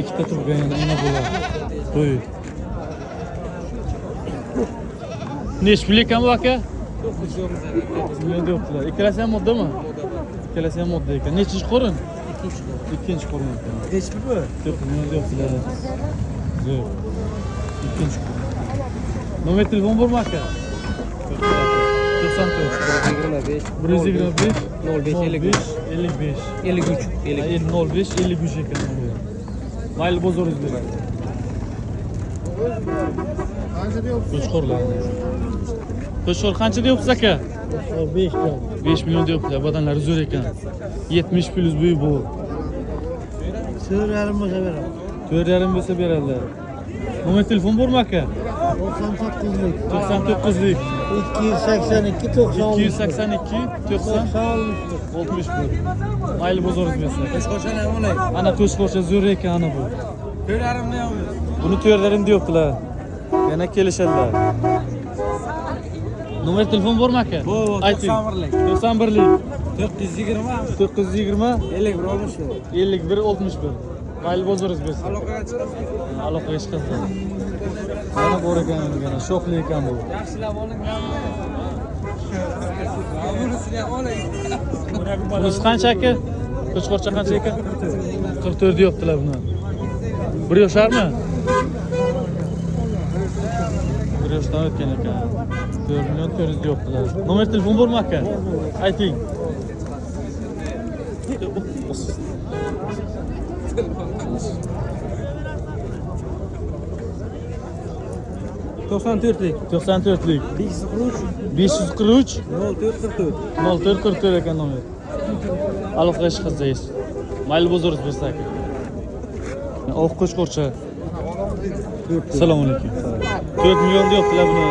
ikkita turgan yana ina bo'lar. Qo'y. Nesh pul ekan bu aka? 9 million deyaptilar. Ikkalasi ham moddami? Ikkalasi ham modda ekan. Nechinchi qo'rin? Ikkinchi qo'rin ekan. Nechi pul bu? 9 million deyaptilar. Zo'r. Ikkinchi qo'rin. Nomer telefon bormi aka? 125 125 05 55 53 05 53 ekan. Mayli bozoringiz beradi. Qo'shqorlar. Qo'shqor qancha deyapsiz aka? 5 million. 5 million deyaptilar. Badanlari zo'r ekan. 70 plus bo'yi bu. 4,5 bo'lsa beraman. 4,5 bo'lsa beradilar. Nomer telefon bormi aka? 99lik. 99lik 282 90 282 90 61. Mayli bozoringiz bersa. Qo'shqo'shani olay. Ana qo'shqorcha zo'r ekan ana bu. 4,5 million olamiz. Buni 4,5 deyaptilar. Yana kelishadilar. Nomer telefon bormi aka? Bu 91lik. 91lik 420 920 51 olmuştu. 51 61. Mayli bozoringiz bersa. Aloqaga chiqasiz. Aloqaga chiqasiz. Mana bor ekan yana shoxli ekan bu. Yaxshilab oling. Bunisini ham oling. Bunisi qancha aka? Qo'chqorcha qancha ekan? 44 deyaptilar buni. 1 yosharmi? 1 yoshdan o'tgan ekan. 4 million 400 deyaptilar. Nomer telefon bormi aka? Ayting. 94lik. 94lik 543 543 0444. 0444 ekan nomer. Aloqaga chiqasiz. Mayli bozoringiz bersa aka. Oq qo'shqorcha. Assalomu alaykum. 4 million deyaptilar buni.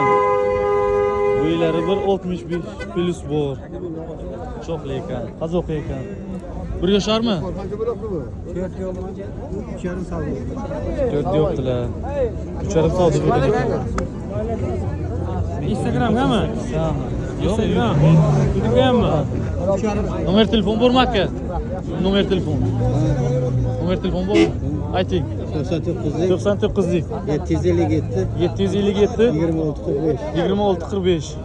Bo'ylari 165 plus bor. Shoxli ekan, qazoq ekan. 1 yosharmi? 4 yol. 3,5 savdo. 4 deyaptilar. 3,5 savdo bergan. Instagramgami? Yo'q, Instagram. YouTube'gami? Nomer telefon bormi aka? Nomer telefon. Nomer telefon bormi? Ayting. 99lik 99lik 757 757 2645. 2645.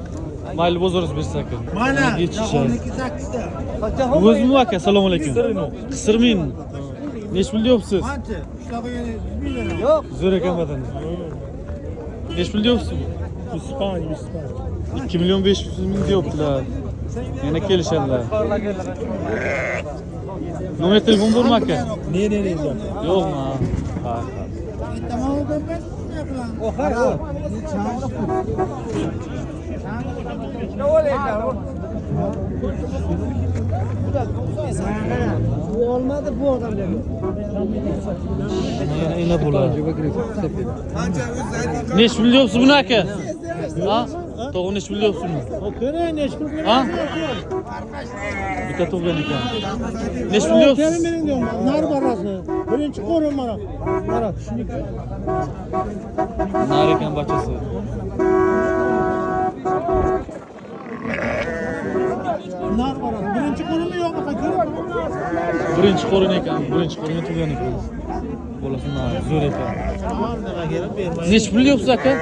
Mayli bozoringiz bersa aka. Mana yetishadi. 8'da. Bu o'zimi aka? Assalomu alaykum. Qisirmin. Nech pul deyapsiz? Qancha? Shunaqa 100 million. Yo'q. Zo'r ekan badan. Nech pul deyapsiz? 2 million 500 ming deyaptilar. Yana kelishadilar. Nomer telefon bormi aka? Ne Yo'qmi? Ha. Bu olmadı bu adam dedi. Yana ina bo'ladi. Nech pul deyapsiz buni aka? Ha? To'g'ri nech pul deyapsiz buni? Ko'ray neç pul Ha? Bitta tug'gan ekan. Nech pul deyapsiz? Nar barası. Birinchi qo'rim mana. Mana shuniki. Nar ekan bachasi. Nar barası. Birinchi qo'rimi yo'q ekan. Birinchi qo'rin ekan, birinchi qo'rin tug'gan ekan. Bolasi nar zo'r ekan. Nech pul deyapsiz aka?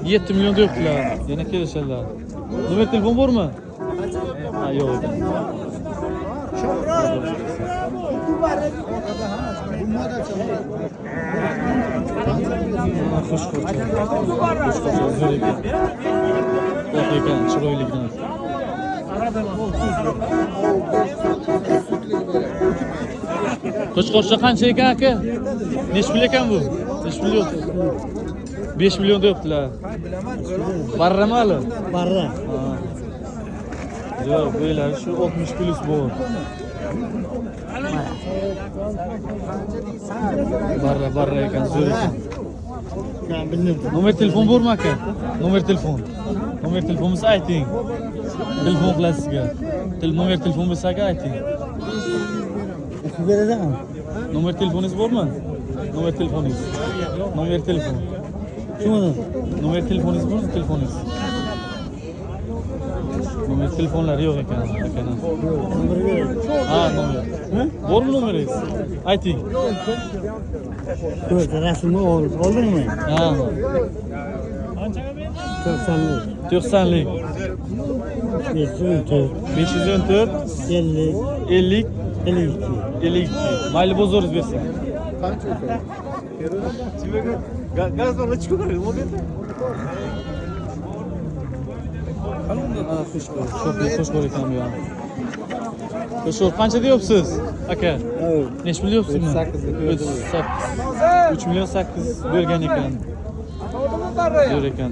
7 million deyaptilar. Yana kelishadilar. Nomer telefon bormi? Ha, yo'q ekan. Xush ko'rcha. Zo'r ekan. Oq ekan, chiroyligidan. Qo'chqorcha qancha ekan aka? Nech pul ekan bu? Nech pul yo'q? 5 million deyaptilar. Barrami hali? Barra. Yo'q, bo'ylari shu 60 plus bu. Barra ekan, zo'r ekan. Nomer telefon bormi aka? Nomer telefon. Nomer telefonimizni ayting. Telefon qilasiz sizga. Nomer telefon bo'lsa aka ayting. Beraman. Nomer telefoningiz bormi? Nomer telefoningiz. Nomer telefon. Shuni. Nomer telefoningiz bormi? Telefoningiz. Nomer telefonlari yo'q ekan akaning. Nomer ber. Ha, nomer. Bormi nomeringiz? Ayting. Ko'rsa rasmni oldingmi? Ha. 90lik. 90lik. 514. 514 50. 50 52. 52. Mayli bozoruz bersin. Gazdan açık olur mu? Xush ko'rikam bu ham. Qo'shib qancha deyapsiz aka? Evet. Nech pul deyapsizmi? 3 million 8 bergan ekan. Zo'r ekan.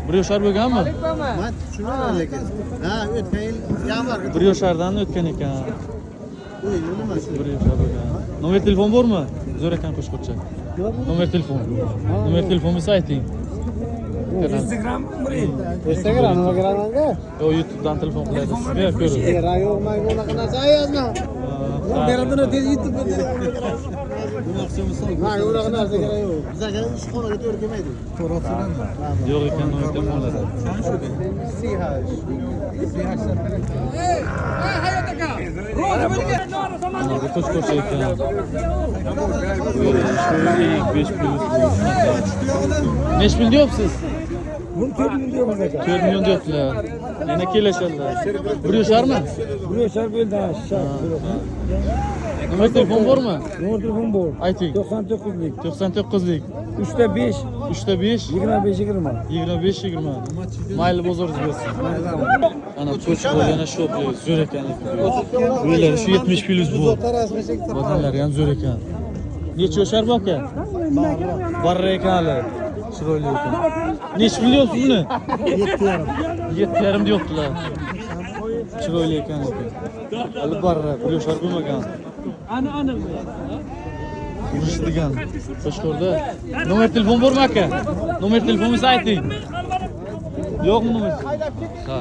1 yoshar bo'lganmi? Ben şunu lekin. Ha, o'tgan yil yanvar. 1 yoshardan o'tgan ekan. Uy, nima shu? 1 yoshar bo'lgan. Nomer telefon bormi? Zo'r ekan qo'shqo'rcha. Nomer telefon. Nomer telefoningizni ayting. Instagramga kiramanga. Yo, YouTube'dan telefon qiladi. Sizga ko'rib. Era yo'qmay bunaqa narsa ayazma. Beradini tez YouTube'ga Ha, unaqa narsa kerak yo'q. Bizga ishxonaga to'g'ri kelmaydi. Yo'q ekan nomer telefonlari. Mana bu qo'shqo'rcha ekan. 5 plyus. Nech pul deyapsiz? Bunu 4 milyon diyoruz aka. 4 million deyaptilar. Yana kelishadilar. 1 yosharmi? Bu yaşar böyle aşağı. Nomer telefon bormi? Numara telefon bor. Ayting. 99'lik. 99'lik. 3'te 5. 3'te 5 25 20. 25-20. Mayli bozorimiz bo'lsin. Ana qo'shqo'rcha yana shopli zo'r ekanlik. Bular shu 70 plyus bu. Odamlar ham zo'r ekan. Necha yoshar bu aka? Barra ekanlar. Chiroyli ekan. Nech pul deyapsiz buni? 7,5 deyaptilar. Chiroyli ekan. Hali barra 1 yoshar bo'lmagan. Urishdigan. Qo'shqo'rda. Nomer telefon bormi aka? Nomer telefoningizni ayting. Yo'qmi nomer? Ha.